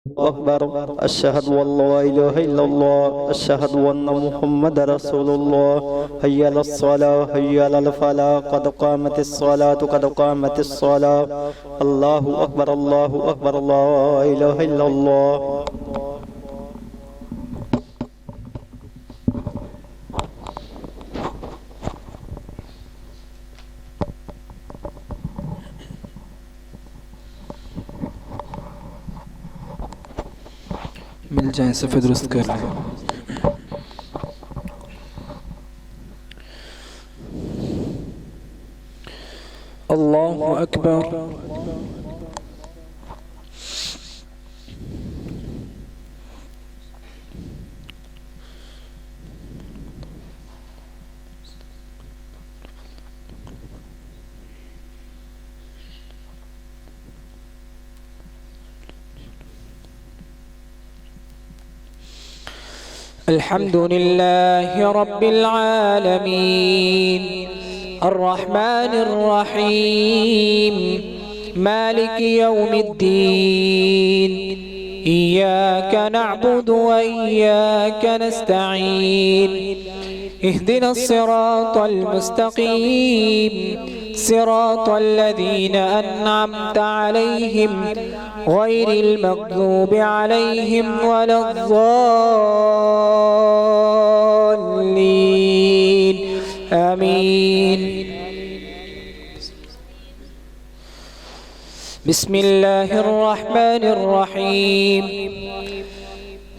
أكبر. أشهد أن لا إله إلا الله. أشهد أن محمد رسول الله. حي على الصلاة حي على الفلاح قد قامت الصلاة قد قامت الصلاة. الله أكبر الله أكبر لا إله إلا الله. मिल जाए सफ़ेद दुरुस्त कर लें। अल्लाहु अकबर। الحمد لله رب العالمين الرحمن الرحيم مالك يوم الدين إياك نعبد وإياك نستعين اهدنا الصراط المستقيم صراط الذين أنعمت عليهم غير المغضوب عليهم ولا الضالين آمين. بسم الله الرحمن الرحيم.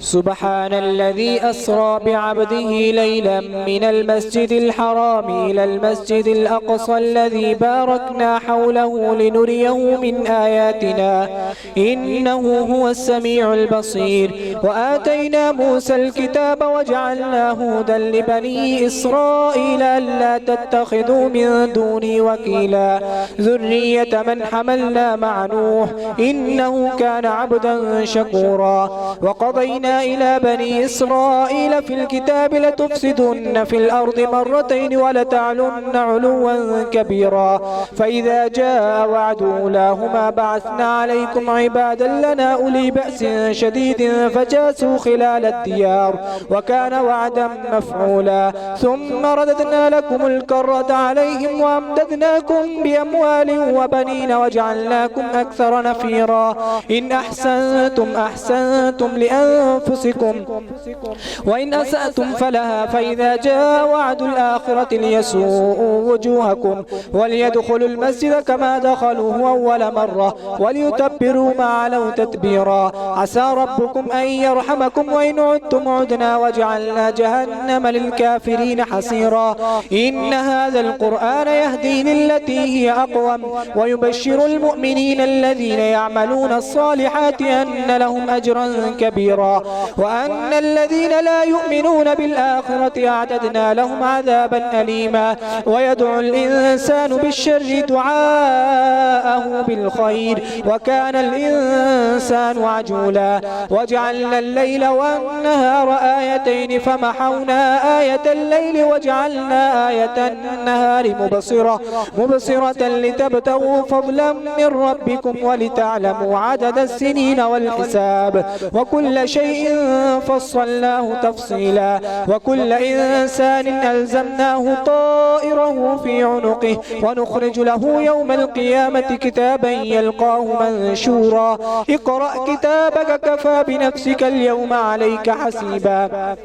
سبحان الذي أسرى بعبده ليلا من المسجد الحرام إلى المسجد الأقصى الذي باركنا حوله لنريه من آياتنا إنه هو السميع البصير. وآتينا موسى الكتاب وجعلناه هدى لبني إسرائيل ألا تتخذوا من دوني وكيلا ذرية من حملنا مع نوح إنه كان عبدا شكورا. وقضينا إلى بني إسرائيل في الكتاب لتفسدن في الأرض مرتين ولتعلن علوا كبيرا. فإذا جاء وعد أولاهما بعثنا عليكم عبادا لنا أولي بأس شديد فجاسوا خلال الديار وكان وعدا مفعولا. ثم رددنا لكم الكرة عليهم وأمددناكم بأموال وبنين وجعلناكم أكثر نفيرا. إن أحسنتم أحسنتم لأنفسكم وإن أسأتم فلها. فإذا جاء وعد الآخرة ليسوءوا وجوهكم وليدخلوا المسجد كما دخلوه أول مرة وليتبروا ما علوا تتبيرا. عسى ربكم أن يرحمكم وإن عدتم عدنا وجعلنا جهنم للكافرين حصيرا. إن هذا القرآن يهدي للتي هي أقوم ويبشر المؤمنين الذين يعملون الصالحات أن لهم أجرا كبيرا وأن الذين لا يؤمنون بالآخرة أعتدنا لهم عذابا أليما. ويدعو الإنسان بالشر دعاءه بالخير وكان الإنسان عجولا. وجعلنا الليل والنهار آيتين فمحونا آية الليل وجعلنا آية النهار مبصرة لتبتغوا فضلا من ربكم ولتعلموا عدد السنين والحساب وكل شيء فصلناه تفصيلا. وكل إنسان ألزمناه طائره في عنقه ونخرج له يوم القيامة كتابا يلقاه منشورا. اقرأ كتابك كفى بنفسك اليوم عليك حسيبا.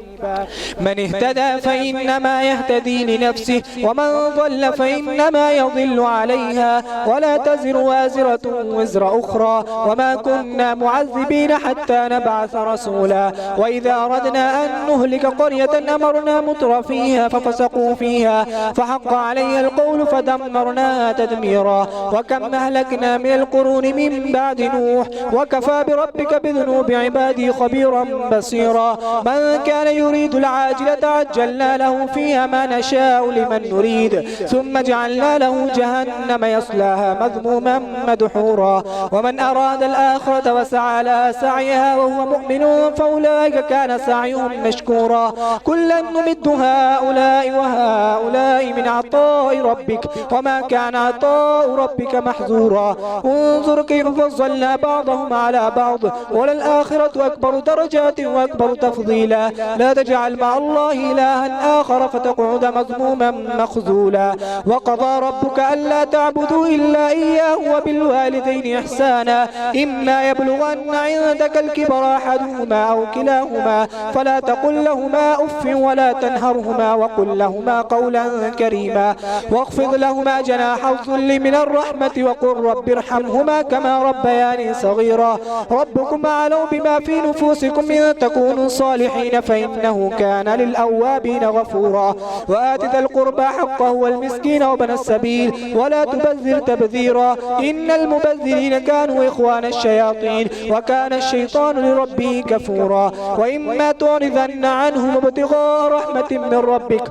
من اهتدى فإنما يهتدي لنفسه ومن ضل فإنما يضل عليها ولا تزر وازرة وزر أخرى وما كنا معذبين حتى نبعث رسولا. وإذا أردنا أن نهلك قرية أمرنا متر فيها ففسقوا فيها فحق عليها القول فدمرناها تدميرا. وكم أهلكنا من القرون من بعد نوح وكفى بربك بذنوب عباده خبيرا بصيرا. من كان يريد العاجلة عجلنا له فيها ما نشاء لمن نريد ثم جعلنا له جهنم يصلاها مذموما مدحورا. ومن أراد الآخرة وسعى لها سعيها وهو مؤمن فأولئك كان سعيهم مشكورا كلا نمد هؤلاء وهؤلاء من عطاء ربك وما كان عطاء ربك محظورا انظر كيف فضلنا بعضهم على بعض وللآخرة أكبر درجات وأكبر تفضيلا لا تجعل مع الله إلها آخر فتقعد مذموما مخذولا وقضى ربك ألا تعبدوا إلا إياه وبالوالدين إحسانا إما يبلغن عندك الكبر أحدهما أو كلاهما فلا تقل لهما أف ولا تنهرهما وقل لهما قولا كريما واخفض لهما جناح الذل من الرحمة وقل رب ارحمهما كما ربياني صغيرا ربكم أعلم بما في نفوسكم إن تكونوا صالحين فإنه كان للأوابين غفورا وآت ذا القربى حقه والمسكين وابن السبيل ولا تبذر تبذيرا إن المبذرين كانوا إخوان الشياطين وكان الشيطان لربه كفورا وإما تعرضن عنهم ابتغاء رحمة من ربك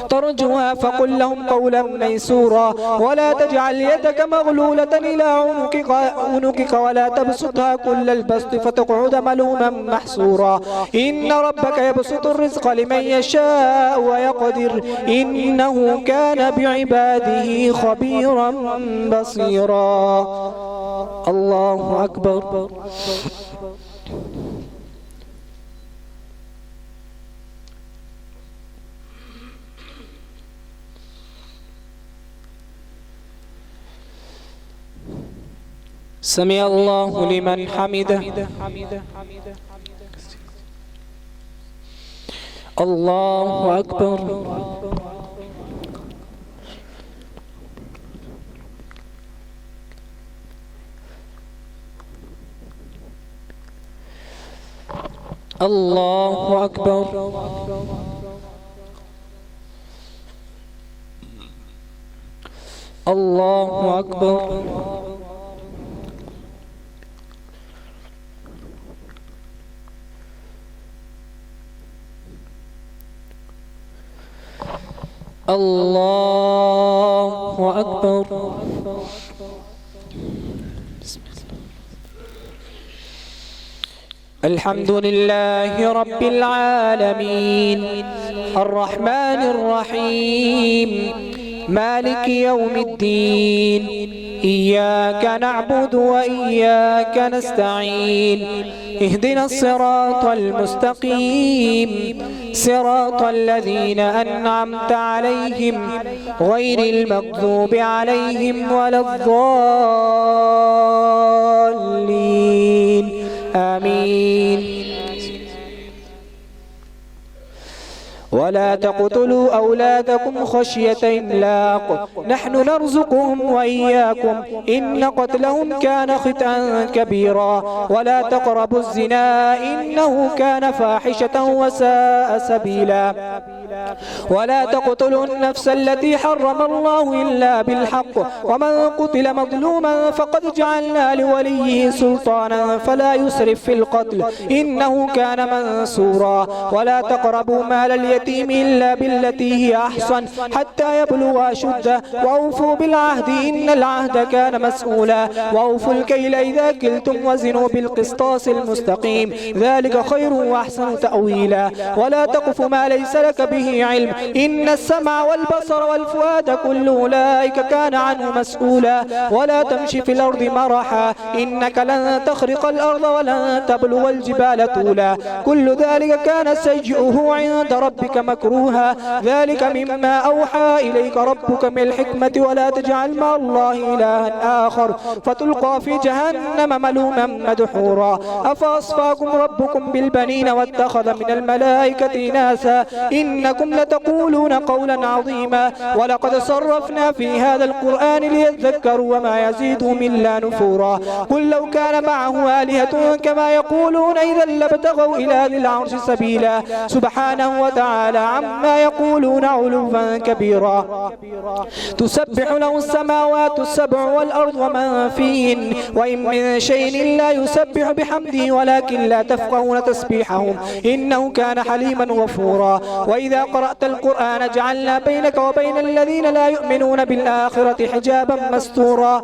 ترجوها فقل لهم قولا ميسورا ولا تجعل يدك مغلولة إلى عنقك ولا تبسطها كل البسط فتقعد ملوما محسورا إن ربك يبسط الرزق لمن يشاء ويقدر إنه كان بعباده خبيرا بصيرا الله أكبر سمع الله لمن حمده الله أكبر الله أكبر الله أكبر الله أكبر الحمد لله رب العالمين الرحمن الرحيم مالك يوم الدين إياك نعبد وإياك نستعين اهدنا الصراط المستقيم صراط الذين أنعمت عليهم غير المغضوب عليهم ولا الضالين آمين ولا تقتلوا أولادكم خشية إملاق نحن نرزقهم وإياكم إن قتلهم كان خطأ كبيرا ولا تقربوا الزنا إنه كان فاحشة وساء سبيلا ولا تقتلوا النفس التي حرم الله إلا بالحق ومن قتل مظلوما فقد جعلنا لوليه سلطانا فلا يسرف في القتل إنه كان منصورا ولا تقربوا مال اليتيم إلا بالتي هي أحسن حتى يبلغ أشده وأوفوا بالعهد إن العهد كان مسؤولا وأوفوا الكيل إذا كلتم وزنوا بالقسطاس المستقيم ذلك خير وأحسن تأويلا ولا تقف ما ليس لك به علم إن السمع والبصر والفؤاد كل أولئك كان عنه مسؤولا ولا تمشي في الأرض مرحا إنك لن تخرق الأرض ولن تبلغ الجبال طولا كل ذلك كان سيئه عند ربك مكروها ذلك مما أوحى إليك ربك من الحكمة ولا تجعل مع الله إلها آخر فتلقى في جهنم ملوما مدحورا أفأصفاكم ربكم بالبنين واتخذ من الملائكة إناثا إنكم لتقولون قولا عظيما ولقد صرفنا في هذا القرآن ليذكروا وما يزيدهم إلا نفورا قل لو كان معه آلهة كما يقولون إذا لابتغوا إلى ذي العرش سبيلا سبحانه وتعالى وتعالى عما يقولون علوا كبيرا. تسبح له السماوات السبع والأرض ومن فيهن وإن من شيء إلا يسبح بحمده ولكن لا تفقهون تسبيحهم إنه كان حليما غفورا. وإذا قرأت القرآن جعلنا بينك وبين الذين لا يؤمنون بالآخرة حجابا مستورا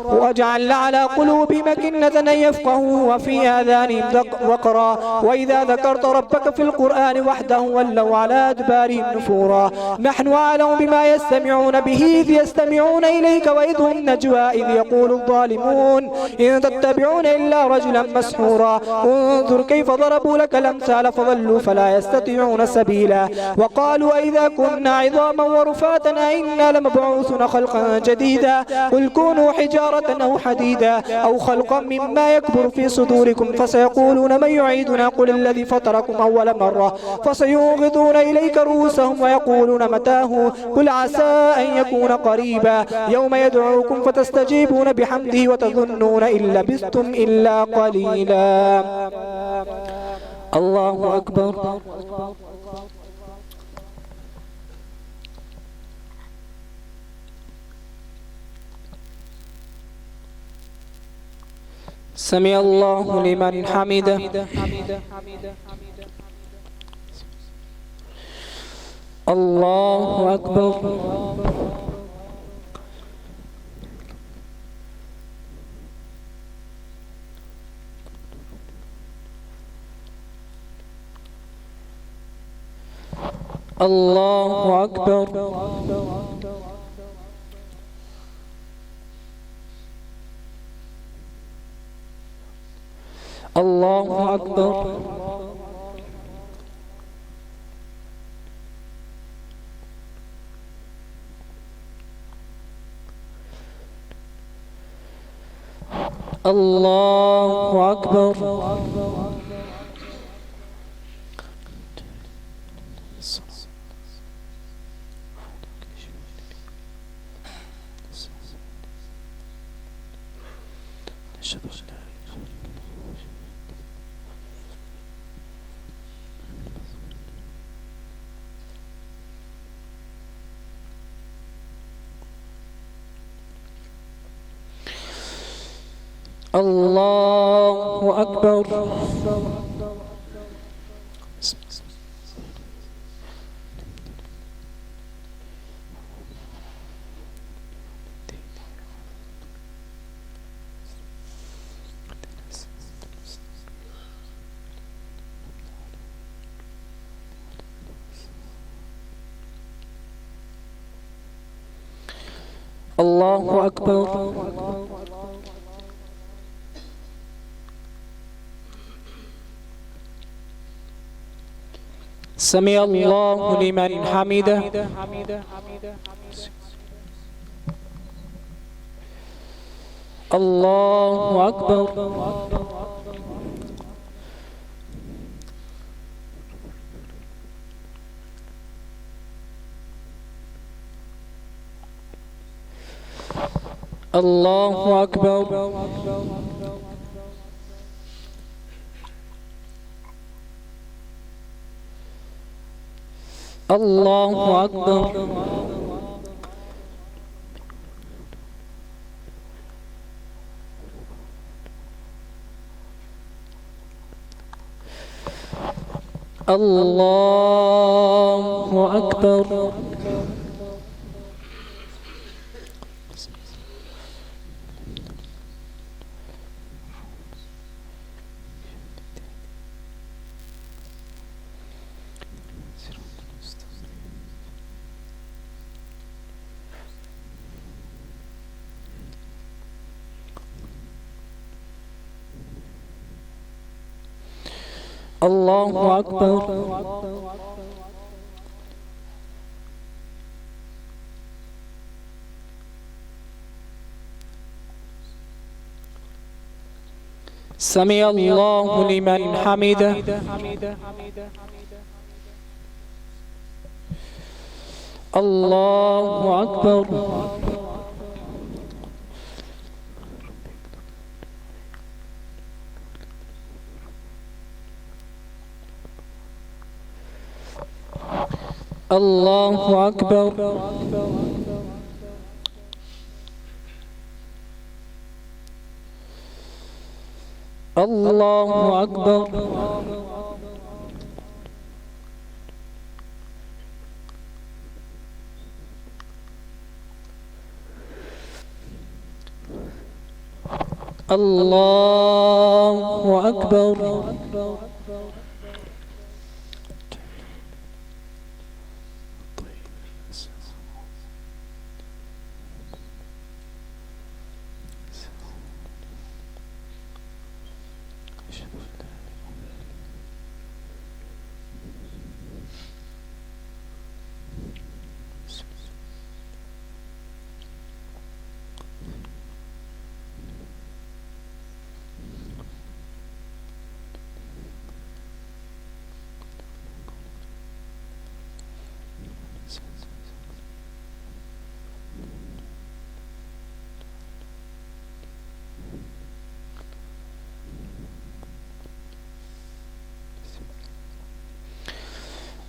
وجعلنا على قلوبهم أكنة أن يفقهوا وفي آذانهم وقرا وإذا ذكرت ربك في القرآن وحده ولوا على أدبارهم نفورا. نحن أعلم بما يستمعون به إذ يستمعون إليك وإذ هم نجوى إذ يقول الظالمون إن تتبعون إلا رجلا مسحورا. انظر كيف ضربوا لك الأمثال فضلوا فلا يستطيعون سبيلا. وقالوا أئذا كنا عظاما ورفاتا إنا لمبعوثون خلقا جديدا قل كونوا حجارة أو حديدا أو خلقا مما يكبر في صدوركم فسيقولون من يعيدنا قل الذي فطركم أول مرة فسينغضون إليك رؤوسهم ويقولون متاه قل عسى أن يكون قريبا يوم يدعوكم فتستجيبون بحمده وتظنون إن لبثتم إلا قليلا. الله أكبر. سمع الله لمن حمده. الله أكبر. الله أكبر. الله أكبر. الله أكبر. الله أكبر. الله أكبر. سمع الله لمن حمده. الله أكبر. الله أكبر. الله أكبر. الله أكبر. الله أكبر. سمع الله لمن حمده. الله أكبر. الله أكبر. الله أكبر. الله أكبر.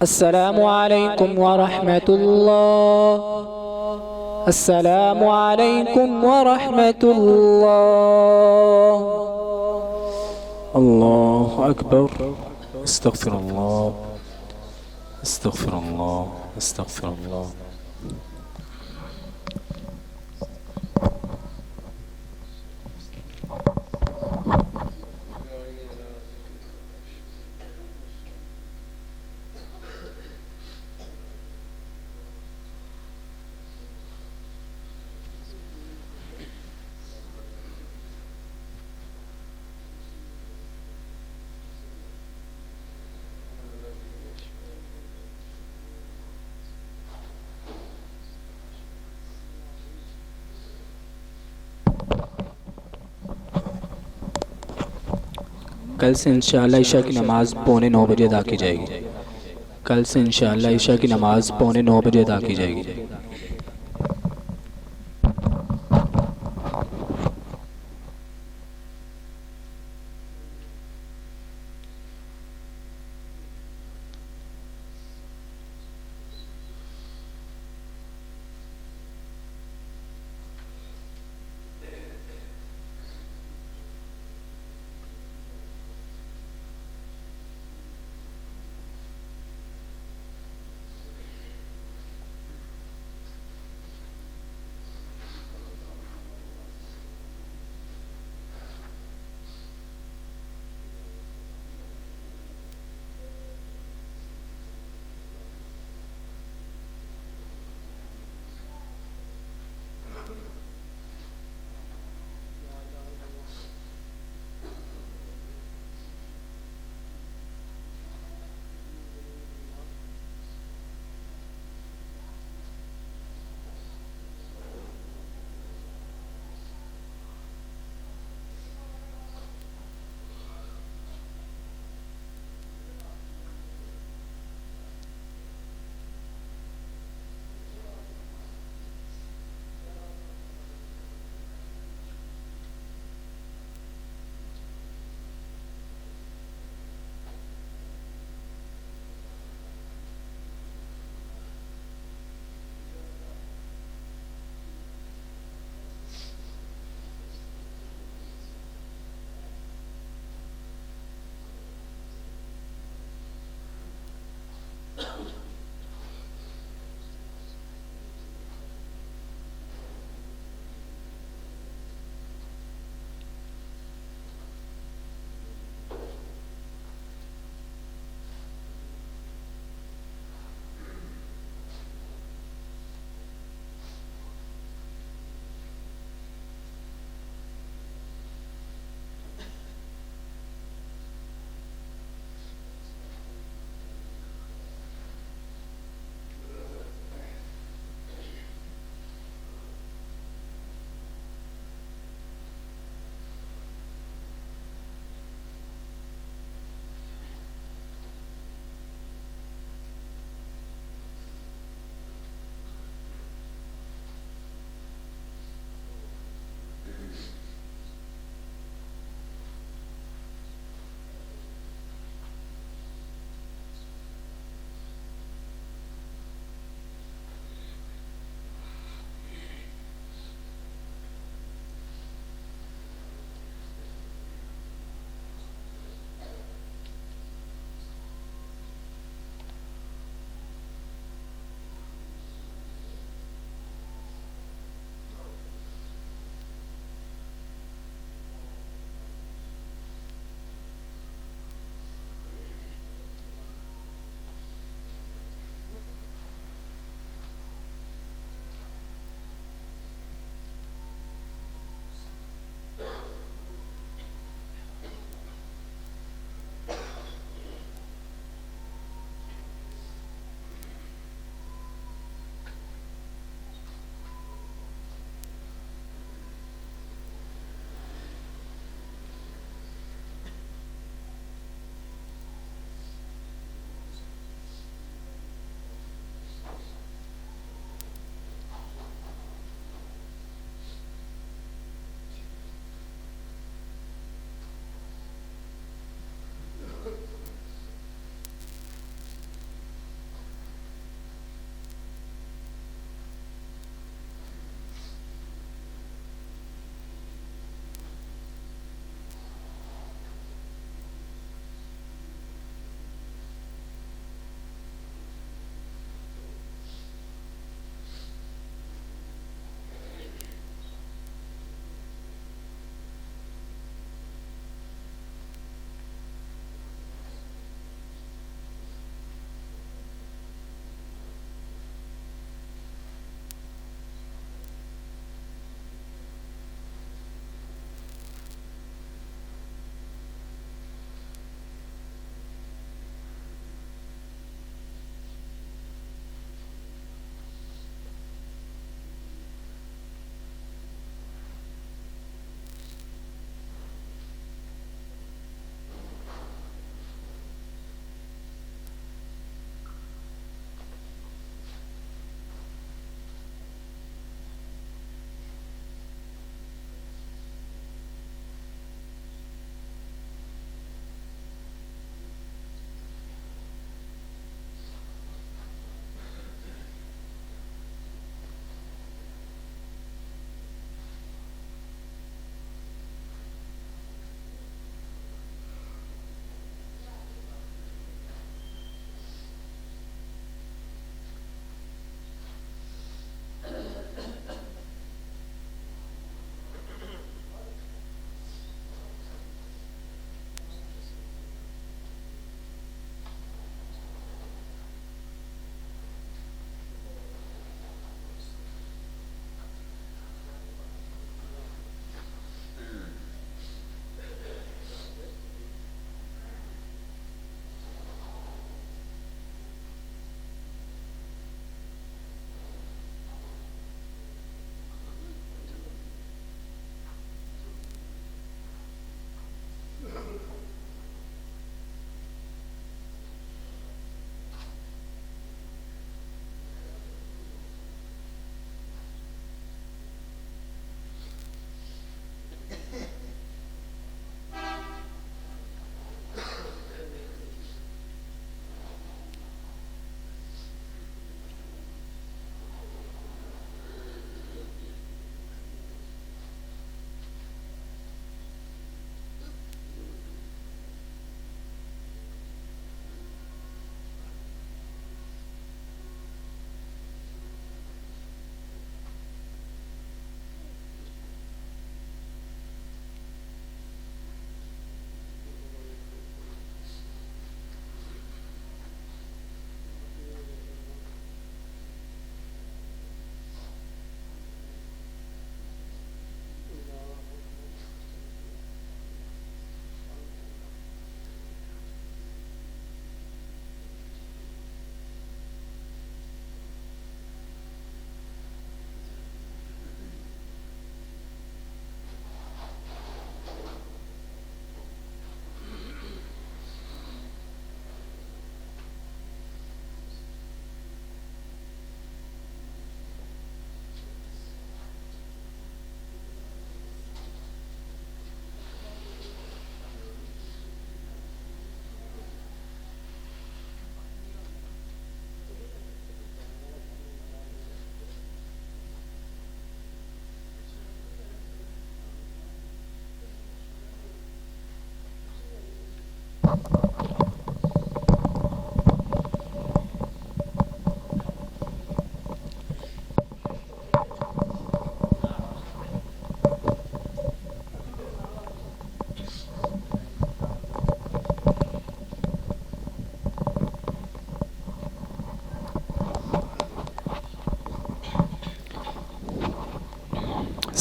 السلام عليكم ورحمة الله. السلام عليكم ورحمة الله. الله أكبر. استغفر الله، استغفر الله، استغفر الله. कल से इंशाअल्लाह ईशा की नमाज़ 8:45 अदा की जाएगी। कल से इंशाअल्लाह ईशा की नमाज़ 8:45 अदा की जाएगी।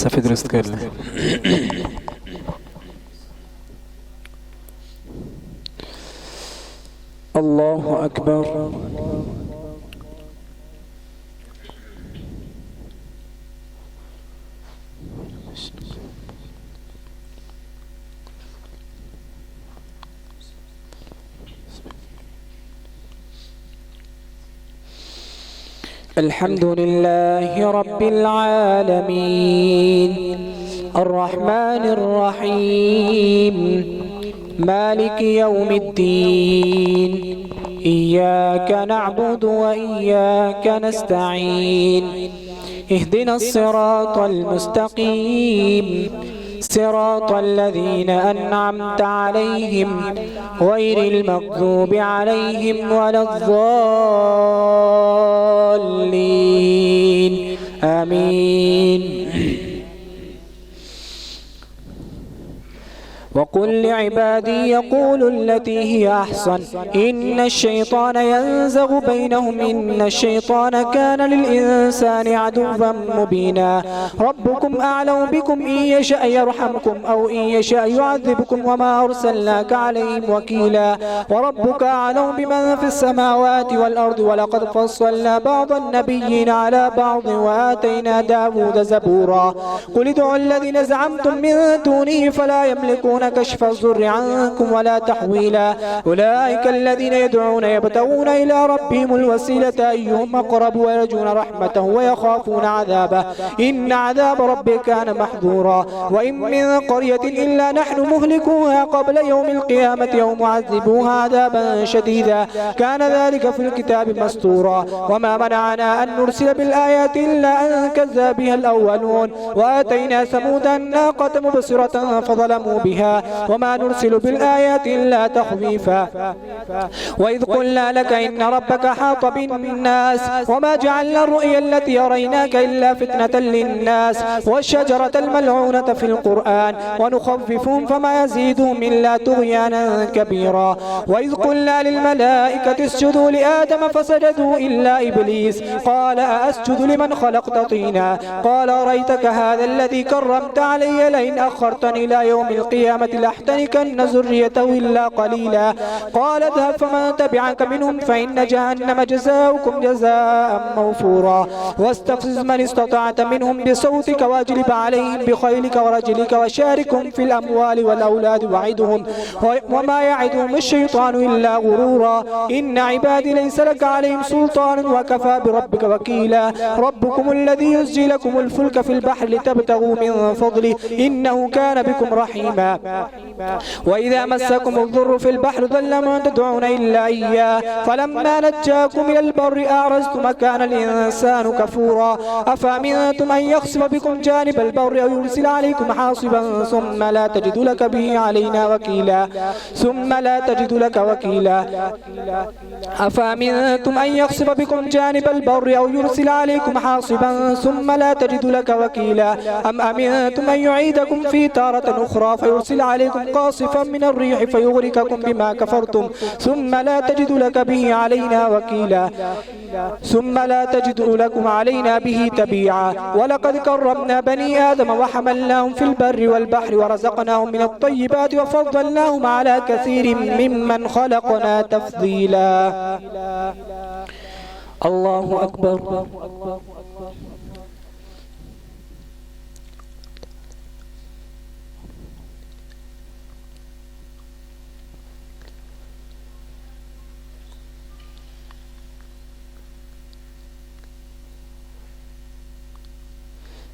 صفحه درست कर लें. الله أكبر. الحمد لله رب العالمين الرحمن الرحيم مالك يوم الدين إياك نعبد وإياك نستعين اهدنا الصراط المستقيم صراط الذين أنعمت عليهم غير المغضوب عليهم ولا الضالين آمين. وقل لعبادي يقولوا التي هي أحسن إن الشيطان ينزغ بينهم إن الشيطان كان للإنسان عدوا مبينا. ربكم أعلم بكم إن يشاء يرحمكم أو إن يشاء يعذبكم وما أرسلناك عليهم وكيلا. وربك أعلم بمن في السماوات والأرض ولقد فصلنا بعض النبيين على بعض وآتينا داود زبورا. قل ادعوا الذين زعمتم من دونه فلا يملكون كشف الضر عنكم ولا تحويلا. أولئك الذين يدعون يبتغون إلى ربهم الوسيلة أيهم أقرب ويرجون رحمته ويخافون عذابه إن عذاب ربك كان محذورا. وإن من قرية إلا نحن مهلكوها قبل يوم القيامة أو معذبوها عذابا شديدا كان ذلك في الكتاب مسطورا. وما منعنا أن نرسل بالآيات إلا أن كذب بها الأولون وآتينا ثمود الناقة مبصرة فظلموا بها وما نرسل بالآيات إلا تخويفا. وإذ قلنا لك إن ربك حاط بالناس وما جعلنا الرؤيا التي يريناك إلا فتنة للناس والشجرة الملعونة في القرآن ونخففهم فما يزيدهم إلا طغيانا كبيرا. وإذ قلنا للملائكة اسجدوا لآدم فسجدوا إلا إبليس قال أأسجد لمن خلقت طينا قال أريتك هذا الذي كرمت علي لئن أخرتني إلى يوم القيامة لأحتنكن ذريته إلا قليلا. قال اذهب فمن تبعك منهم فإن جهنم جزاؤكم جزاء موفورا. واستفزز من استطعت منهم بصوتك واجلب عليهم بخيلك ورجلك وشاركهم في الأموال والأولاد وعدهم وما يعدهم الشيطان إلا غرورا. إن عبادي ليس لك عليهم سلطان وكفى بربك وكيلا. ربكم الذي يزجي لكم الفلك في البحر لتبتغوا من فضله إنه كان بكم رحيما. وإذا مسكم الضر في البحر ضل من تدعون إلا إياه فلما نجاكم إلى البر أعرضتم كان الإنسان كفورا. أفأمنتم أن يخسف بكم جانب البر أو يرسل عليكم حاصبا ثم لا تجد لك به علينا وكيلا. أفأمنتم أن يخسف بكم جانب البر أو يرسل عليكم حاصبا ثم لا تجد لك وكيلا. أم أمنتم أن يعيدكم في تارة أخرى فيرسل عليكم قاصفا من الريح فيغرقكم بما كفرتم ثم لا تجد لك به علينا وكيلا. ثم لا تجد لكم علينا به تبيعا. ولقد كرمنا بني آدم وحملناهم في البر والبحر ورزقناهم من الطيبات وفضلناهم على كثير ممن خلقنا تفضيلا. الله أكبر.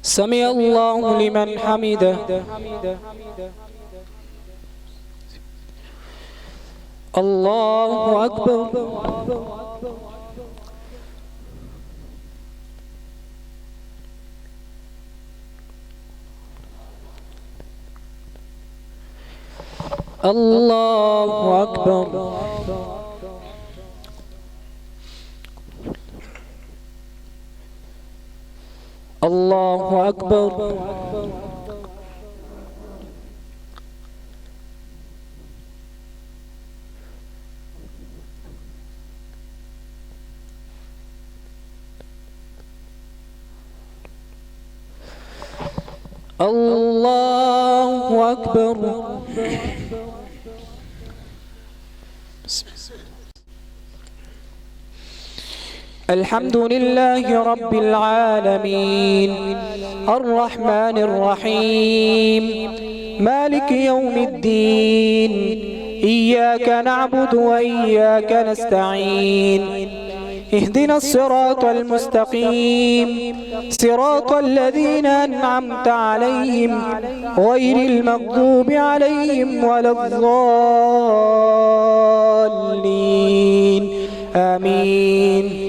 سمع الله لمن حمده. الله أكبر. الله أكبر. الله أكبر. الله أكبر. الحمد لله رب العالمين الرحمن الرحيم مالك يوم الدين إياك نعبد وإياك نستعين اهدنا الصراط المستقيم صراط الذين أنعمت عليهم غير المغضوب عليهم ولا الضالين آمين.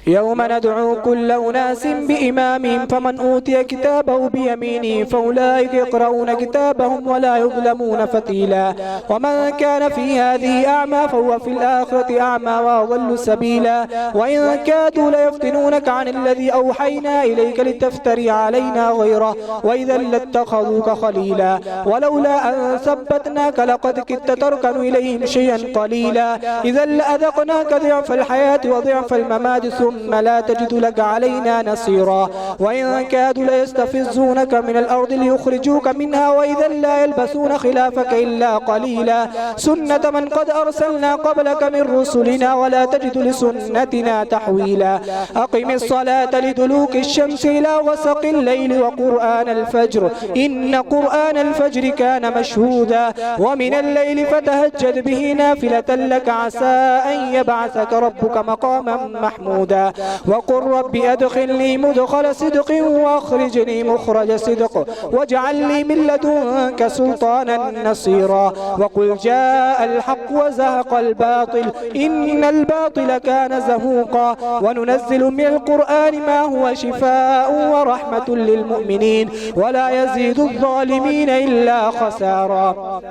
يوم ندعو كل أناس بإمامهم فمن أوتي كتابه بيمينه فأولئك يقرؤون كتابهم ولا يظلمون فتيلا ومن كان في هذه أعمى فهو في الآخرة أعمى وأضل سبيلا وإن كادوا ليفتنونك عن الذي أوحينا إليك لتفتري علينا غيره وإذا لاتخذوك خليلا ولولا أن ثبتناك لقد كدت تركن إليهم شيئا قليلا إذا لأذقناك ضعف الحياة وضعف الممات ثم لا تجد لك علينا نصيرا وإن كادوا ليستفزونك من الأرض ليخرجوك منها وإذا لا يلبسون خلافك إلا قليلا سنة من قد أرسلنا قبلك من رسلنا ولا تجد لسنتنا تحويلا أقم الصلاة لدلوك الشمس إلى غسق الليل وقرآن الفجر إن قرآن الفجر كان مشهودا ومن الليل فتهجد به نافلة لك عسى أن يبعثك ربك مقاما محمودا وقل رب أدخلني مدخل صدق وأخرجني مخرج صدق واجعل لي من لدنك سلطانا نصيرا وقل جاء الحق وزهق الباطل إن الباطل كان زهوقا وننزل من القرآن ما هو شفاء ورحمة للمؤمنين ولا يزيد الظالمين إلا خسارا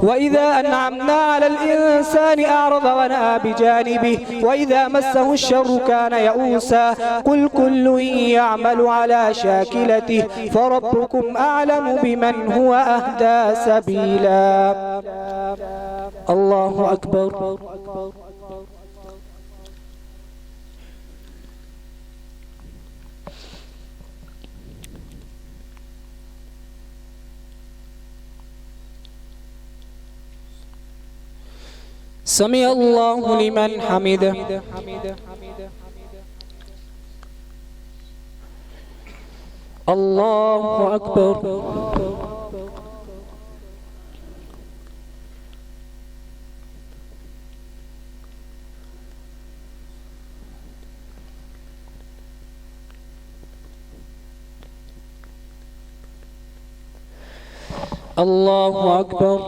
وإذا أنعمنا على الإنسان أعرض ونأى بجانبه وإذا مسه الشر كان يئوسا قل كل يعمل على شاكلته فربكم أعلم بمن هو أهدى سبيلا. الله أكبر. سمع الله لمن حمده. الله أكبر. الله أكبر.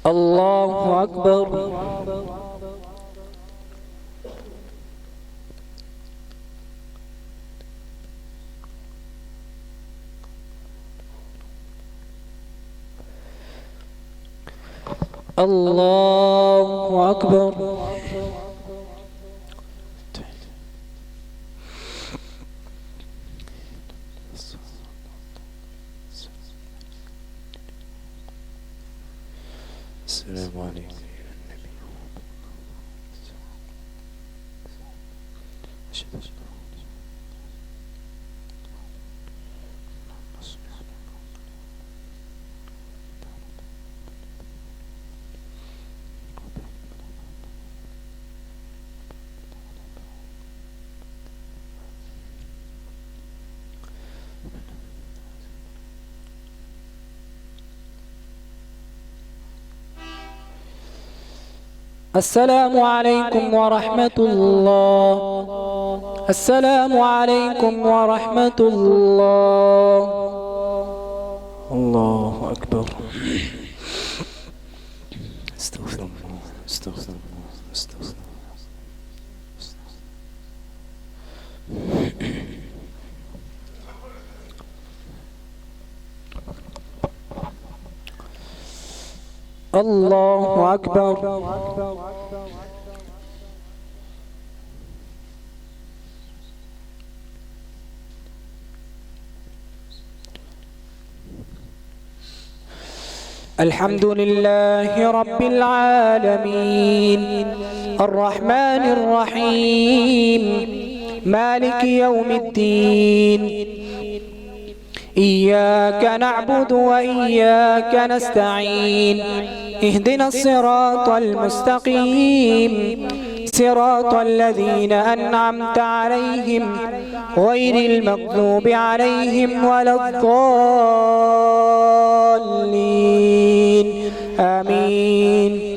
الله أكبر. الله أكبر. السلام عليكم يا النبي. السلام عليكم ورحمة الله. السلام عليكم ورحمة الله. الله أكبر. استغفر الله استغفر الله استغفر الله. الله أكبر. الحمد لله رب العالمين الرحمن الرحيم مالك يوم الدين إياك نعبد وإياك نستعين اهدنا الصراط المستقيم صراط الذين أنعمت عليهم غير المغضوب عليهم ولا الضالين آمين.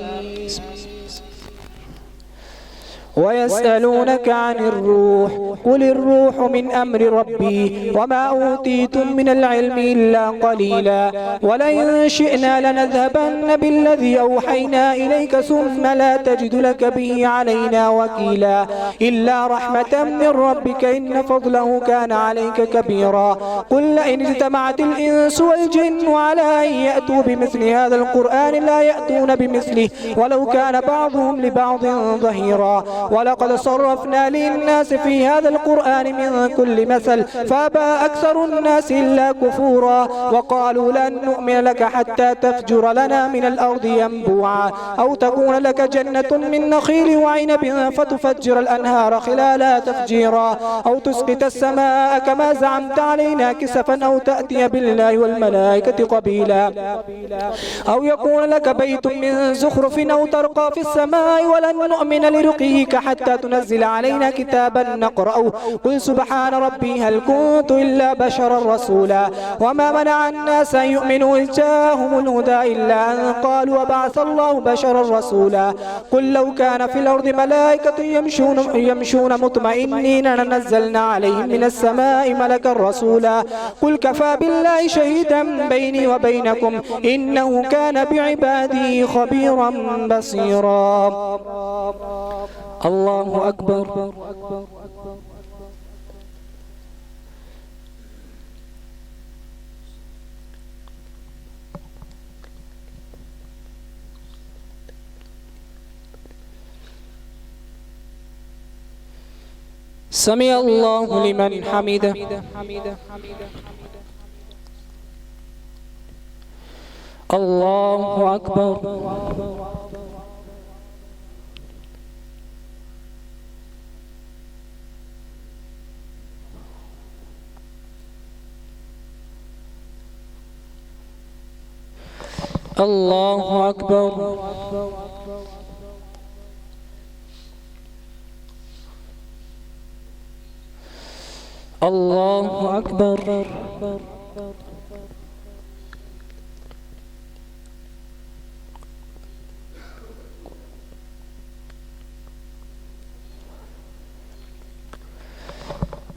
ويسألونك عن الروح قل الروح من أمر ربي وما أوتيتم من العلم إلا قليلا ولئن شئنا لنذهبن بالذي أوحينا إليك ثم لا تجد لك به علينا وكيلا إلا رحمة من ربك إن فضله كان عليك كبيرا. قل لئن اجتمعت الإنس والجن على أن يأتوا بمثل هذا القرآن لا يأتون بمثله ولو كان بعضهم لبعض ظهيرا. ولقد صرفنا للناس في هذا القرآن من كل مثل فأبى أكثر الناس إلا كفورا. وقالوا لن نؤمن لك حتى تفجر لنا من الأرض ينبوعا أو تكون لك جنة من نخيل وعنب فتفجر الأنهار خلالها تفجيرا أو تسقط السماء كما زعمت علينا كسفا أو تأتي بالله والملائكة قبيلا أو يكون لك بيت من زخرف أو ترقى في السماء ولن نؤمن لرقيك حتى تنزل علينا كتابا نقرأه قل سبحان ربي هل كنت إلا بشرا رسولا. وما منع الناس أن يؤمنوا إذ جاءهم الهدى إلا أن قالوا وبعث الله بشرا رسولا. قل لو كان في الأرض ملائكة يمشون مطمئنين لنزلنا عليهم من السماء ملكا رسولا. قل كفى بالله شهيدا بيني وبينكم إنه كان بعباده خبيرا بصيرا. الله أكبر. سمع الله لمن حمده. الله أكبر. الله أكبر. الله أكبر.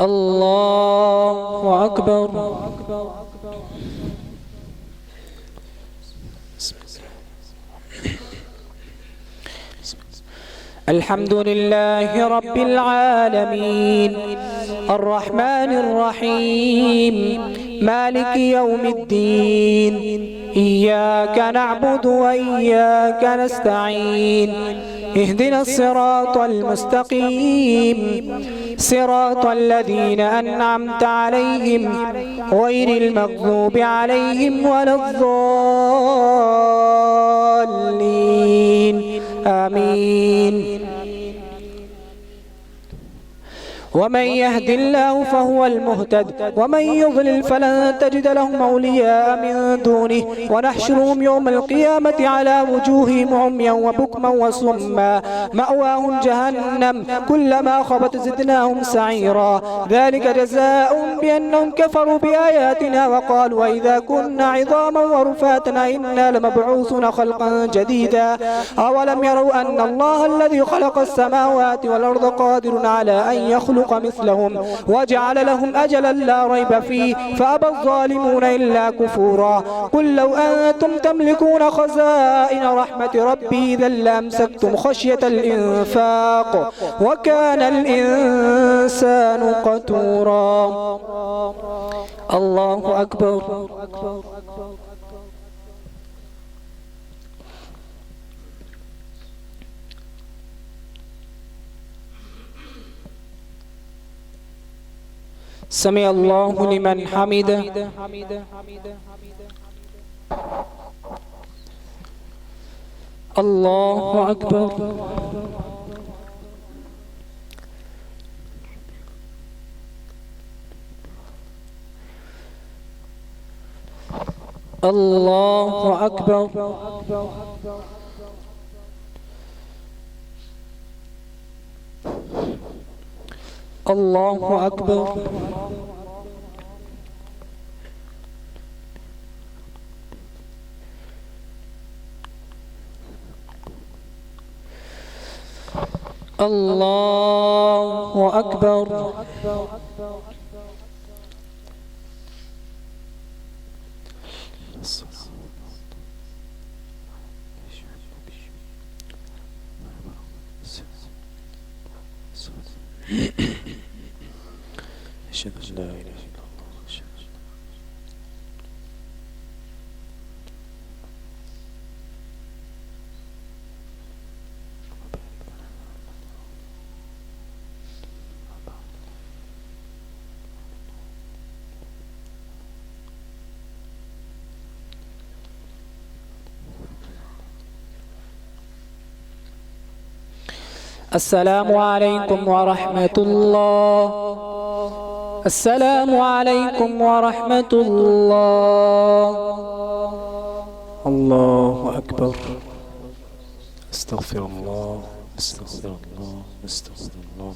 الله أكبر. الحمد لله رب العالمين الرحمن الرحيم مالك يوم الدين إياك نعبد وإياك نستعين اهدنا الصراط المستقيم صراط الذين أنعمت عليهم غير المغضوب عليهم ولا الضالين آمين. ومن يهد الله فهو المهتد ومن يضلل فلن تجد لهم أولياء من دونه ونحشرهم يوم القيامة على وجوههم عميا وبكما وصما مأواهم جهنم كلما خبت زدناهم سعيرا ذلك جزاؤهم بأنهم كفروا بآياتنا وقالوا وإذا كنا عظاما ورفاتنا إنا لمبعوثون خلقا جديدا أولم يروا أن الله الذي خلق السماوات والأرض قادر على أن يخلق مثلهم وجعل لهم أجلا لا ريب فيه فأبى الظالمون إلا كفورا. قل لو أنتم تملكون خزائن رحمة ربي إذا لأمسكتم خشية الإنفاق وكان الإنسان قتورا. الله أكبر. سمع الله لمن حمده. الله أكبر. الله أكبر. الله أكبر. الله أكبر. أشهد أن لا إله إلا الله. السلام عليكم ورحمة الله. السلام عليكم ورحمة الله. الله أكبر. أستغفر الله أستغفر الله أستغفر الله.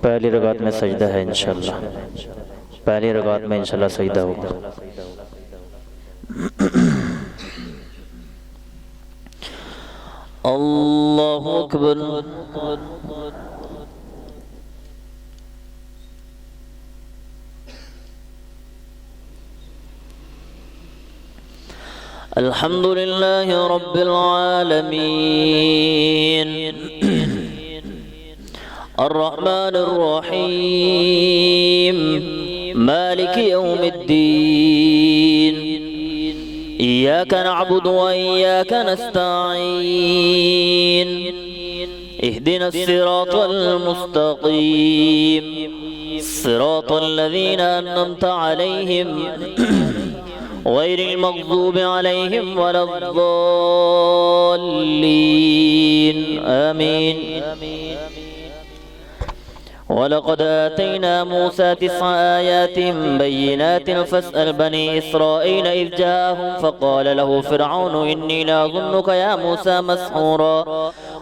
पहली रकात में सजदा है इंशाल्लाह। पहली रकात में इंशाल्लाह सजदा होगा। अल्लाहु अकबर। अल्हम्दुलिल्लाहि रब्बिल आलमीन अर्रहमानिर रहीम मालिकि यौमिद्दीन इय्याका नअबुदु व इय्याका नस्तईन इहदिनस सिरातल मुस्तकीम सिरातल लज़ीना अन्अमता अलैहिम गैरिल मग़ज़ूबि अलैहिम वलद्दाल्लीन आमीन। वलक़द आतैना मूसा 9 आयात बय्यिनात फ़स्अल बनी इस्राईल इज़ जाअहुम फ़क़ाल लहु फ़िरऔन इन्नी लअज़ुन्नुका या मूसा मस्हूरा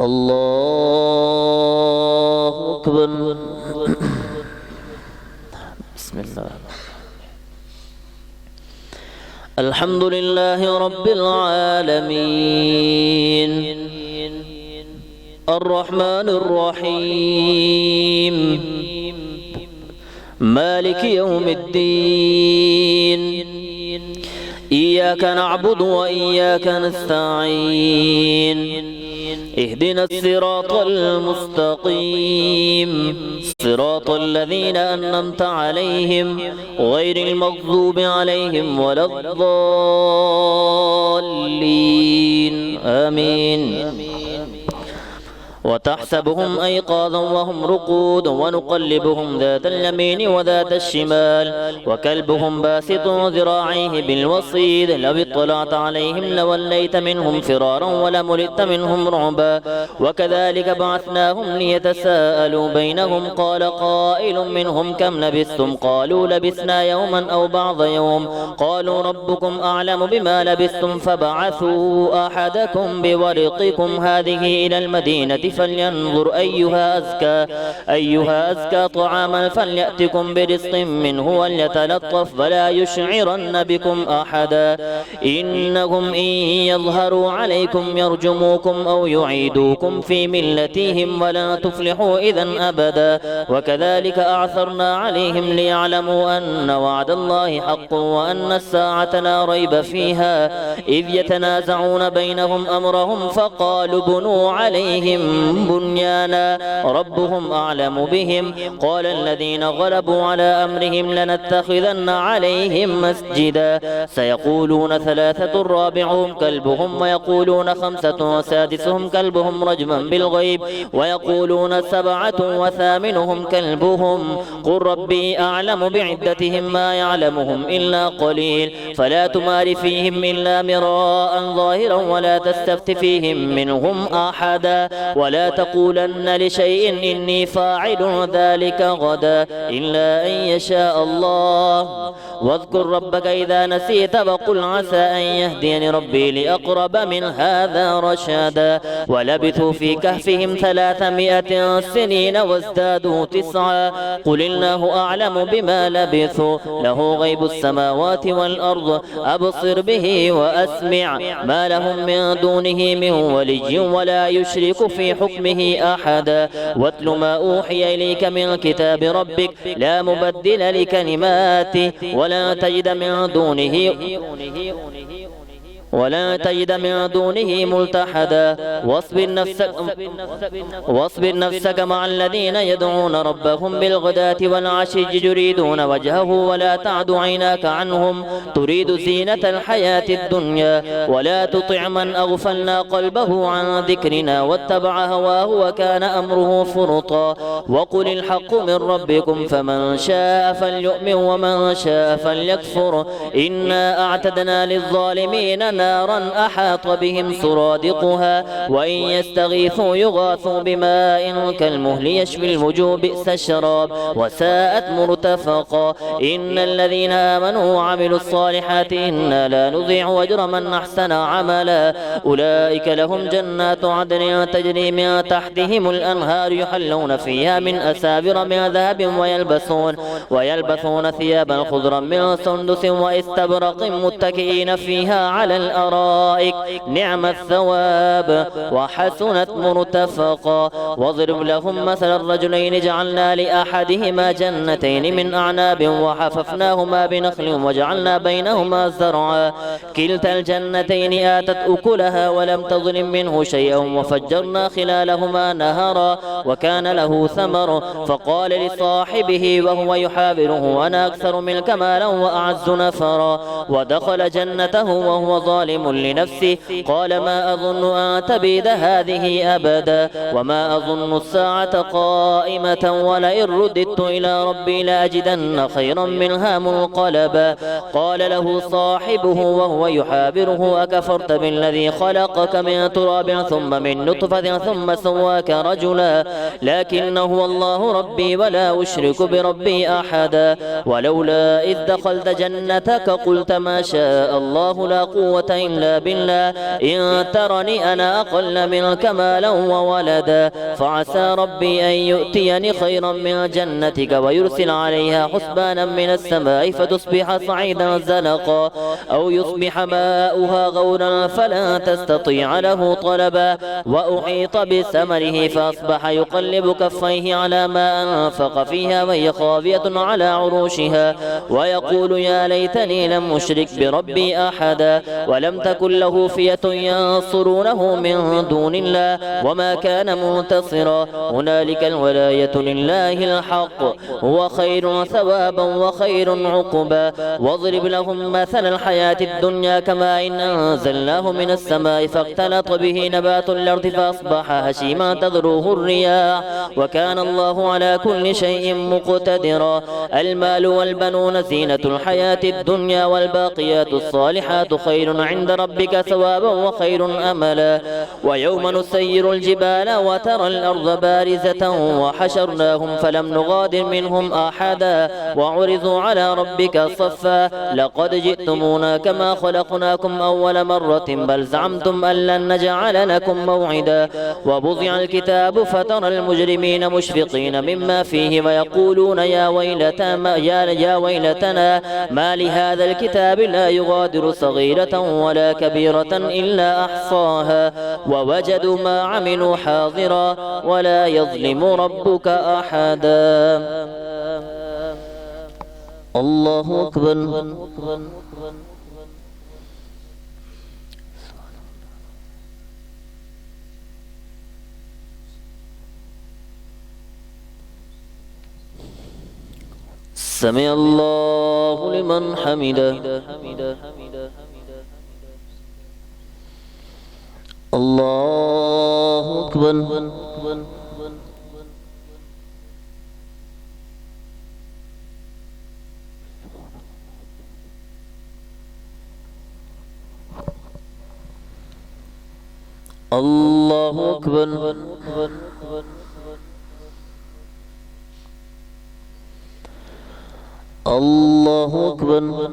الله أكبر. بسم الله. الحمد لله رب العالمين الرحمن الرحيم مالك يوم الدين إياك نعبد وإياك نستعين اهدنا الصراط المستقيم صراط الذين أنعمت عليهم غير المغضوب عليهم ولا الضالين آمين. وتحسبهم أيقاظا وهم رقود ونقلبهم ذات اليمين وذات الشمال وكلبهم باسط ذراعيه بالوصيد لو اطلعت عليهم لوليت منهم فرارا ولملئت منهم رعبا وكذلك بعثناهم ليتساءلوا بينهم قال قائل منهم كم لبثتم قالوا لبثنا يوما أو بعض يوم قالوا ربكم أعلم بما لبثتم فبعثوا أحدكم بورقكم هذه إلى المدينة فلينظر أيها أزكى طعاما فليأتكم برزق منه وليتلطف ولا يشعرن بكم أحدا إنهم إن يظهروا عليكم يرجموكم أو يعيدوكم في ملتهم ولا تفلحوا إذا أبدا وكذلك أعثرنا عليهم ليعلموا أن وعد الله حق وأن الساعة لا ريب فيها إذ يتنازعون بينهم أمرهم فقالوا بنوا عليهم بنيانا ربهم أعلم بهم قال الذين غلبوا على أمرهم لنتخذن عليهم مسجدا سيقولون ثلاثة رابعهم كلبهم ويقولون خمسة سادسهم كلبهم رجما بالغيب ويقولون سبعة وثامنهم كلبهم قل ربي أعلم بعدتهم ما يعلمهم إلا قليل فلا تمار فيهم إلا مراء ظاهرا ولا تستفت فيهم منهم أحدا ولا تقولن لشيء إني فاعل ذلك غدا إلا أن يشاء الله واذكر ربك إذا نسيت وقل عسى أن يهديني ربي لأقرب من هذا رشدا ولبثوا في كهفهم 300 سنين وازدادوا 9 قل الله أعلم بما لبثوا له غيب السماوات والأرض أبصر به وأسمع ما لهم من دونه من ولي ولا يشرك في حكمه أحدا واتل ما أوحي إليك من كتاب ربك لا مبدل لكلماته ولا تجد من دونه ملتحدا واصبر نفسك مع الذين يدعون ربهم بالغداة والعشي يريدون وجهه ولا تعد عيناك عنهم تريد زينة الحياة الدنيا ولا تطع من أغفلنا قلبه عن ذكرنا واتبع هواه وكان أمره فرطا وقل الحق من ربكم فمن شاء فليؤمن ومن شاء فليكفر إنا أعتدنا للظالمين نارا أحاط بهم سرادقها وإن يستغيثوا يغاثوا بماء كالمهل يشفي الوجوه بئس الشراب وساءت مرتفقا إن الذين آمنوا وعملوا الصالحات إنا لا نضيع أجر من أحسن عملا أولئك لهم جنات عدن تجري من تحتهم الأنهار يحلون فيها من أساور من ذهب ويلبسون ثيابا خضرا من سندس واستبرق متكئين فيها على الأرائك نعم الثواب وحسنت مرتفقا واضرب لهم مثل الرجلين جعلنا لأحدهما جنتين من أعناب وحففناهما بنخل وجعلنا بينهما زرعا كلتا الجنتين آتت أكلها ولم تظلم منه شيئا وفجرنا خلالهما نهرا وكان له ثمر فقال لصاحبه وهو يحاوره أنا أكثر منك مالا وأعز نفرا ودخل جنته وهو ظالم لنفسه قال ما أظن أن تبيد هذه أبدا وما أظن الساعة قائمة ولئن رددت إلى ربي لأجدن خيرا منها منقلبا قال له صاحبه وهو يحاوره أكفرت بالذي خلقك من تراب ثم من نطفة ثم سواك رجلا لكن هو الله ربي ولا أشرك بربي أحدا ولولا إذ دخلت جنتك قلت ما شاء الله لا قوة إلا بالله إن ترني أنا أقل منك مالا وولدا فعسى ربي أن يؤتيني خيرا من جنتك ويرسل عليها حسبانا من السماء فتصبح صعيدا زلقا أو يصبح ماؤها غورا فلا تستطيع له طلبا وأحيط بثمره فأصبح يقلب كفيه على ما أنفق فيها وهي خاوية على عروشها ويقول يا ليتني لم أشرك بربي أحدا ولم تكن له فئة ينصرونه من دون الله وما كان منتصرا هنالك الولاية لله الحق هو خير ثوابا وخير عقبا واضرب لهم مثل الحياة الدنيا كماء إن أنزلناه من السماء فاختلط به نبات الأرض فأصبح هشيما تذروه الرياح وكان الله على كل شيء مقتدرا المال والبنون زينة الحياة الدنيا والباقيات الصالحات خير عند ربك ثوابا وخير أملا ويوم نسير الجبال وترى الأرض بارزة وحشرناهم فلم نغادر منهم أحدا وعرضوا على ربك صفا لقد جئتمونا كما خلقناكم أول مرة بل زعمتم أن لن نجعل لكم موعدا ووضع الكتاب فترى المجرمين مشفقين مما فيه ويقولون يا ويلتنا ما لهذا الكتاب لا يغادر صغيرة ولا كبيرة إلا أحصاها ووجدوا ما عملوا حاضرا ولا يظلم ربك أحدا الله أكبر سمع الله لمن حمده الله أكبر الله أكبر الله أكبر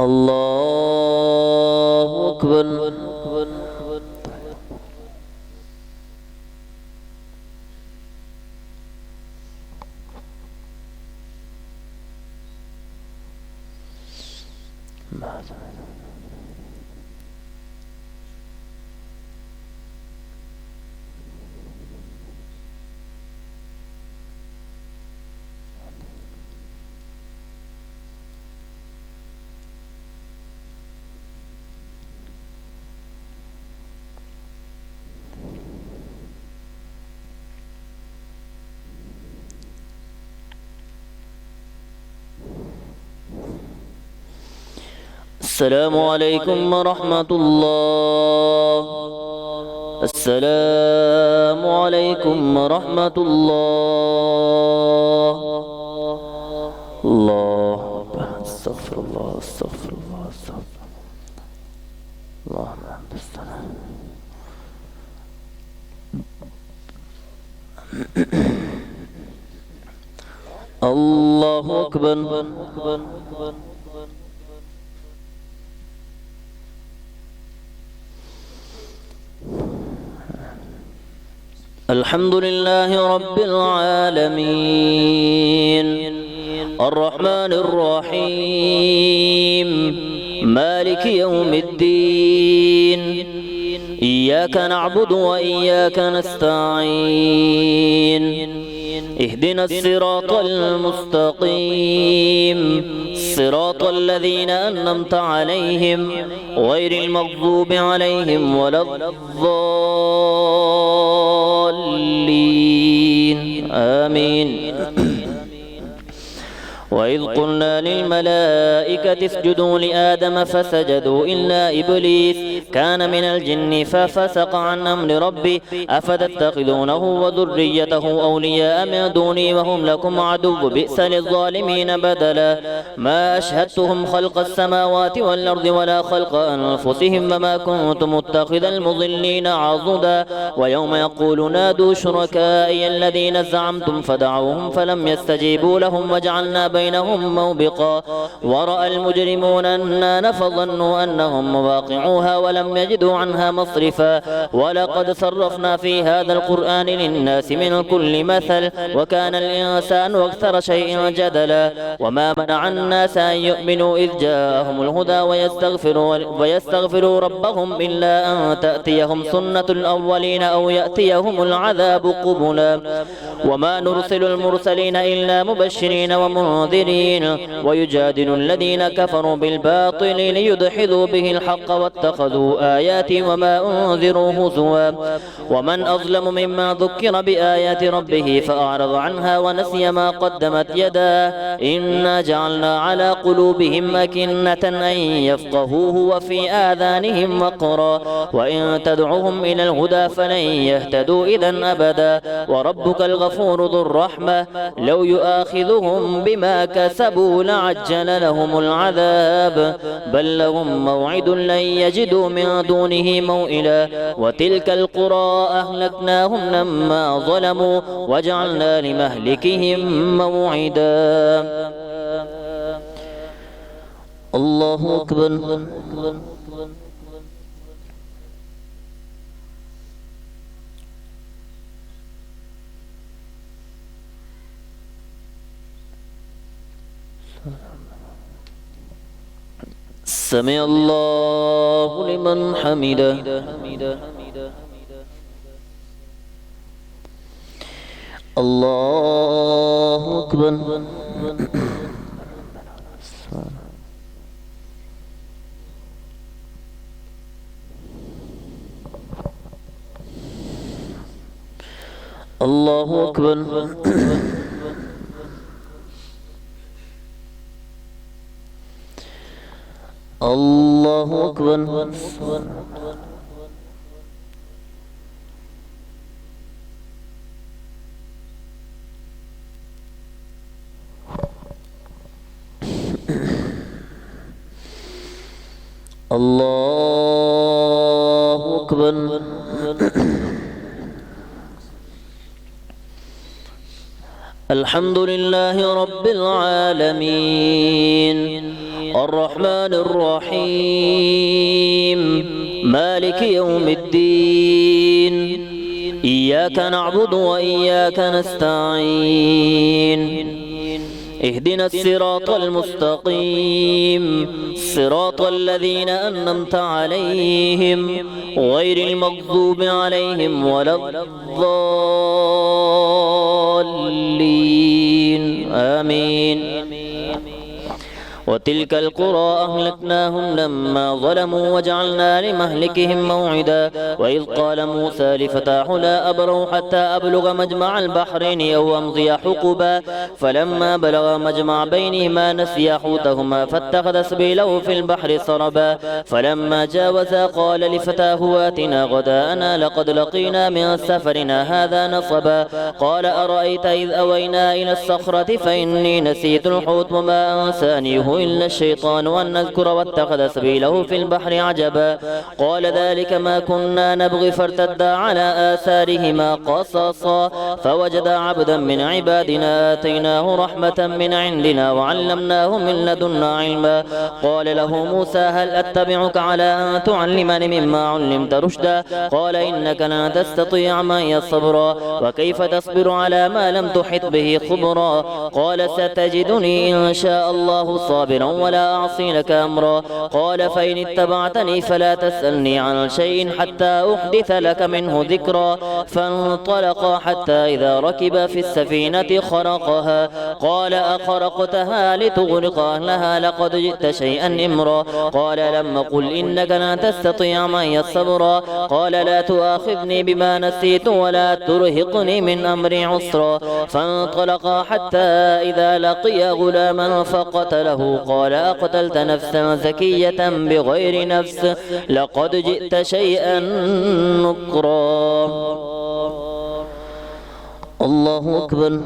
الله أكبر السلام عليكم ورحمة الله السلام عليكم ورحمة الله الله استغفر الله استغفر الله استغفر الله اللهم السلام الله أكبر الحمد لله رب العالمين الرحمن الرحيم مالك يوم الدين إياك نعبد وإياك نستعين اهدنا الصراط المستقيم صراط الذين أنعمت عليهم غير المغضوب عليهم ولا الضالين آمين وإذ قلنا للملائكة اسجدوا لآدم فسجدوا إلا إبليس كان من الجن ففسق عن أمر ربه أفتتخذونه وذريته أولياء من دوني وهم لكم عدو بئس للظالمين بدلا ما أشهدتهم خلق السماوات والأرض ولا خلق أنفسهم وما كنت متخذ المضلين عضدا ويوم يقول نادوا شركائي الذين زعمتم فدعوهم فلم يستجيبوا لهم وجعلنا بينهم موبقا ورأى المجرمون أننا فظنوا أنهم مواقعوها ولم يجدوا عنها مصرفا ولقد صرفنا في هذا القرآن للناس من كل مثل وكان الإنسان أكثر شيء جدلا وما منع الناس أن يؤمنوا إذ جاءهم الهدى ويستغفروا ربهم إلا أن تأتيهم سنة الأولين أو يأتيهم العذاب قبلا وما نرسل المرسلين إلا مبشرين ومنذرين ويجادل الذين كفروا بالباطل ليدحضوا به الحق واتخذوا آياتي وما أنذروا هزوا ومن أظلم ممن ذكر بآيات ربه فأعرض عنها ونسي ما قدمت يداه إنا جعلنا على قلوبهم أكنة أن يفقهوه وفي آذانهم وقرا وإن تدعوهم إلى الهدى فلن يهتدوا إذا أبدا وربك الغفور ذو الرحمة لو يؤاخذهم بما كسبوا لعجل لهم العذاب بل لهم موعد لن يجدوا من دونه موئلا وتلك القرى أهلكناهم لما ظلموا وجعلنا لمهلكهم موعدا الله أكبر سمع الله لمن حمده الله أكبر الله أكبر الله أكبر الله أكبر الحمد لله رب العالمين الرحمن الرحيم مالك يوم الدين إياك نعبد وإياك نستعين اهدنا الصراط المستقيم صراط الذين أنعمت عليهم غير المغضوب عليهم ولا الضالين آمين وتلك القرى أهلكناهم لما ظلموا وجعلنا لمهلكهم موعدا وإذ قال موسى لفتاه لا أبرح حتى أبلغ مجمع البحرين أو أمضي حقبا فلما بلغ مجمع بينهما نسيا حوتهما فاتخذ سبيله في البحر سربا فلما جاوزا قال لفتاه آتنا غداءنا لقد لقينا من سفرنا هذا نصبا قال أرأيت إذ أوينا إلى الصخرة فإني نسيت الحوت وما أنسانيه إلا الشيطان أن نذكر واتخذ سبيله في البحر عجبا قال ذلك ما كنا نبغي فارتدا على آثارهما قصصا فوجدا عبدا من عبادنا آتيناه رحمة من عندنا وعلمناه من لدنا علما قال له موسى هل أتبعك على أن تعلمني مما علمت رشدا قال إنك لن تستطيع معي صبرا وكيف تصبر على ما لم تحط به خبرا قال ستجدني إن شاء الله صابرا صابرا ولا أعصي لك أمرا. قال فإن اتبعتني فلا تسألني عن شيء حتى أحدث لك منه ذكرا. فانطلقا حتى إذا ركبا في السفينة خرقها. قال أخرقتها لتغرق أهلها لقد جئت شيئا إمرا. قال لم قل إنك لن تستطيع معي صبرا. قال لا تؤاخذني بما نسيت ولا ترهقني من أمري عسرا. فانطلقا حتى إذا لقي غلاما فقتله. قال أقتلت نفسا زكية بغير نفس لقد جئت شيئا نكرا. الله أكبر.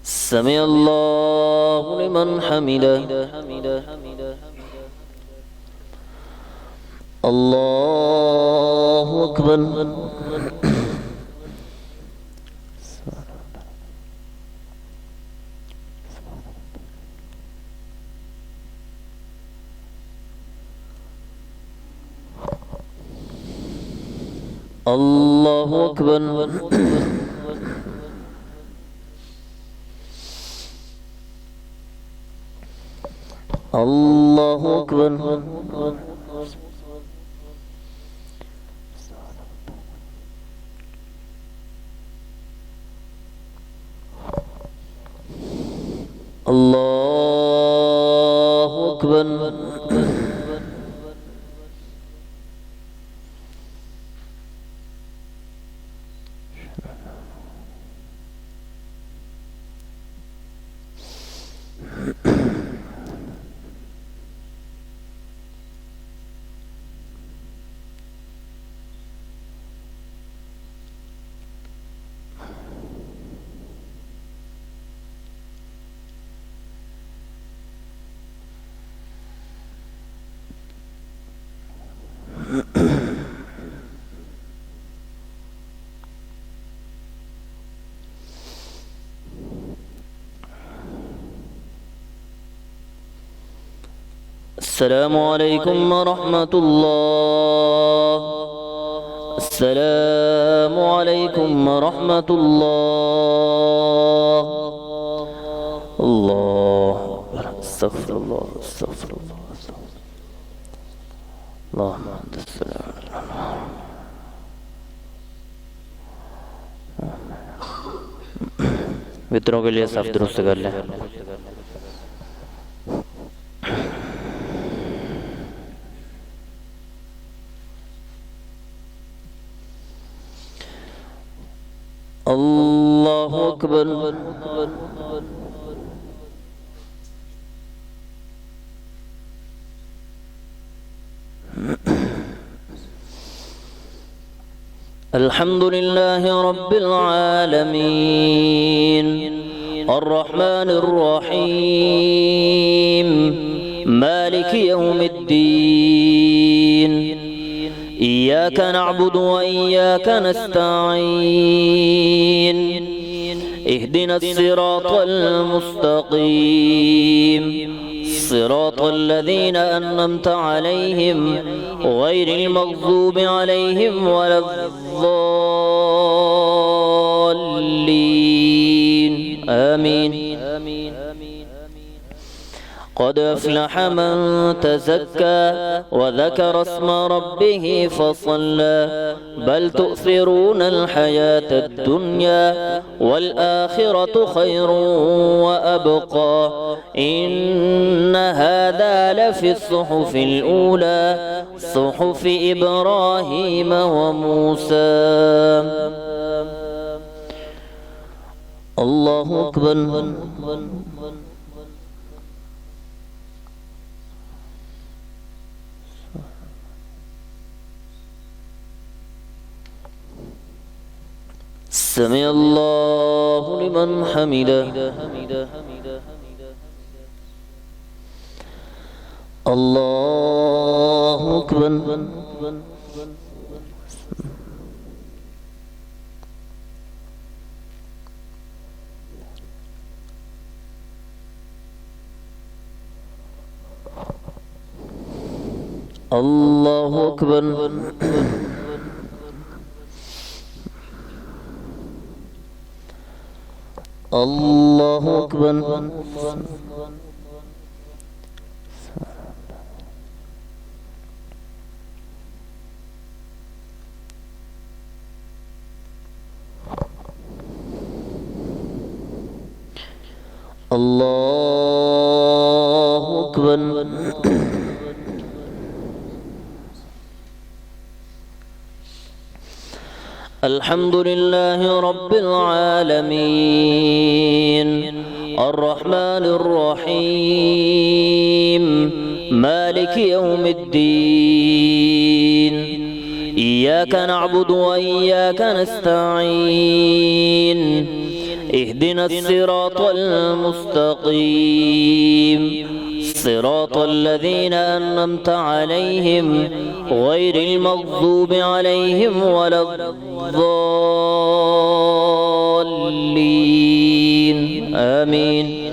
سمع الله لمن حمده. الله أكبر. الله أكبر. الله أكبر. الله أكبر. السلام عليكم ورحمة الله. السلام عليكم ورحمة الله. الله استغفر الله استغفر الله استغفر الله. اللهم أنت السلام. मित्रों के लिए साफ दुरुस्त कर लें. الله أكبر. الحمد لله رب العالمين الرحمن الرحيم مالك يوم الدين. إياك نعبد وإياك نستعين. اهدنا الصراط المستقيم صراط الذين أنعمت عليهم غير المغضوب عليهم ولا الضالين. آمين. قد أفلح من تزكى وذكر اسم ربه فصلى. بل تؤثرون الحياة الدنيا والآخرة خير وأبقى. إن هذا لفي الصحف الأولى صحف إبراهيم وموسى. الله أكبر. سمع الله لمن حمده. الله أكبر. الله أكبر. الله أكبر. الله أكبر. الحمد لله رب العالمين الرحمن الرحيم مالك يوم الدين إياك نعبد وإياك نستعين اهدنا الصراط المستقيم صراط الذين أنعمت عليهم غير المغضوب عليهم ولا الضالين آمين.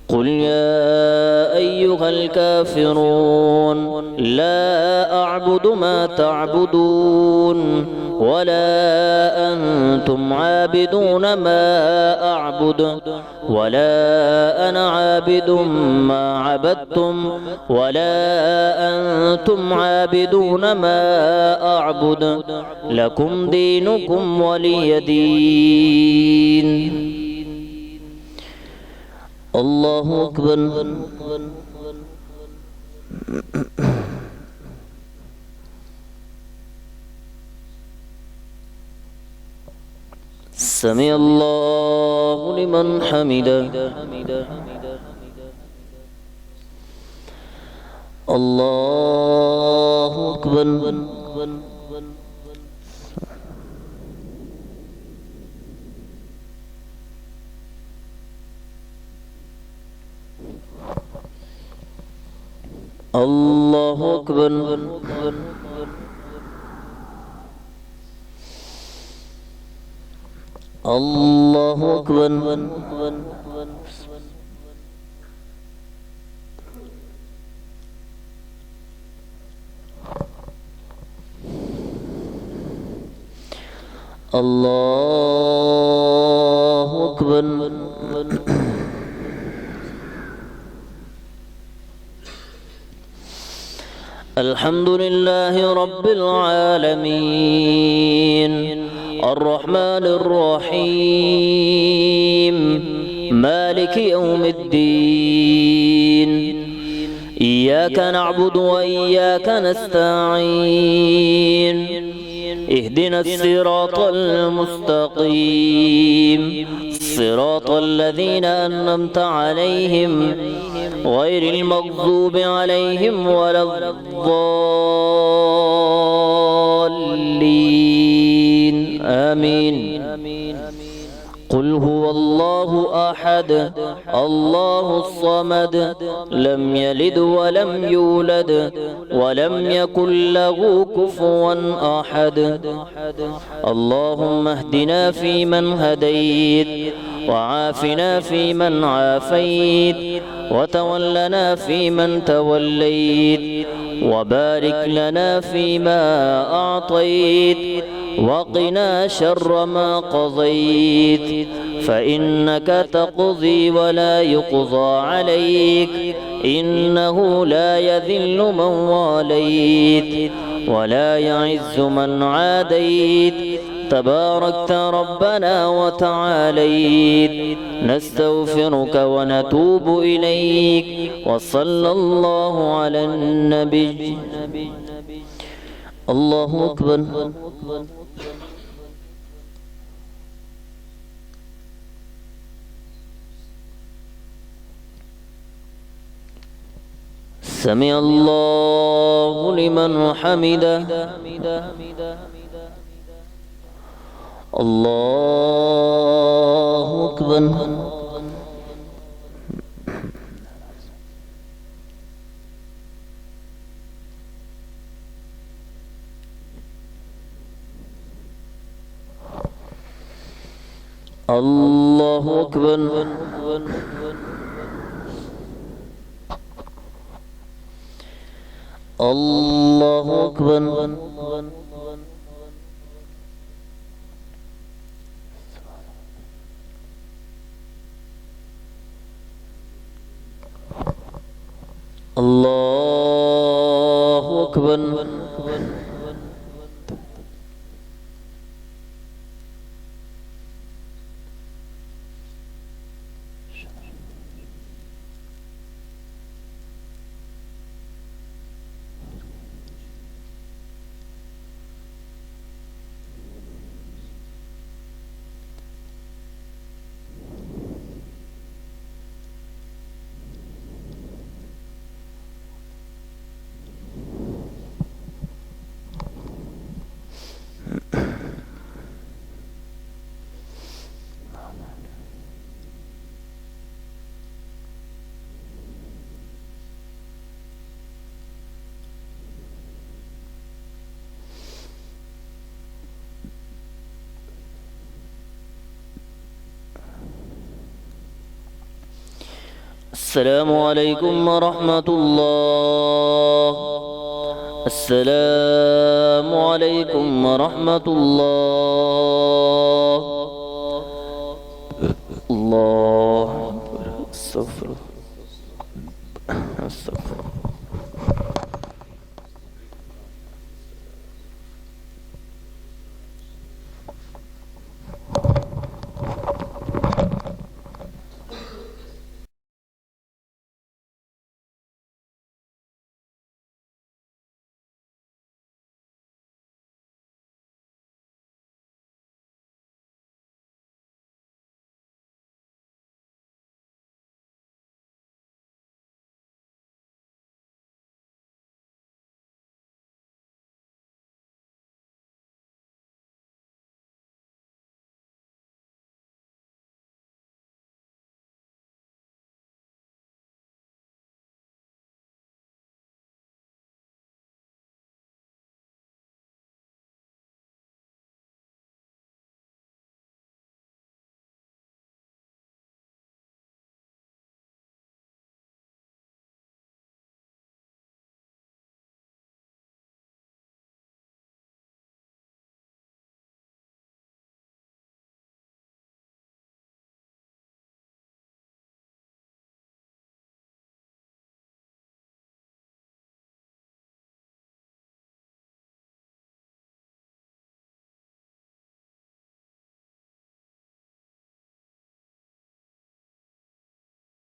قل يا أيها الكافرون لا أعبد ما تعبدون ولا أنتم عابدون ما أعبد ولا أنا عابد ما عبدتم ولا أنتم عابدون ما أعبد لكم دينكم ولي دين. الله أكبر. سمع الله لمن حمده. الله أكبر. الله أكبر. الله أكبر. الله أكبر. الحمد لله رب العالمين الرحمن الرحيم مالك يوم الدين إياك نعبد وإياك نستعين اهدنا الصراط المستقيم صراط الذين أنعمت عليهم غير المغضوب عليهم ولا الضالين آمين. قل هو الله أحد الله الصمد لم يلد ولم يولد ولم يكن له كفوا أحد. اللهم اهدنا فيمن هديت وعافنا فيمن عافيت وتولنا فيمن توليت وبارك لنا فيما أعطيت وقنا شر ما قضيت فإنك تقضي ولا يقضى عليك إنه لا يذل من واليت ولا يعز من عاديت تباركت ربنا وتعاليت. نستغفرك ونتوب إليك وصلى الله على النبي. الله أكبر. سمع الله لمن حمده. الله أكبر. الله أكبر. الله أكبر. الله أكبر. السلام عليكم ورحمة الله. السلام عليكم ورحمة الله. الله أكبر. استغفر الله. استغفر الله.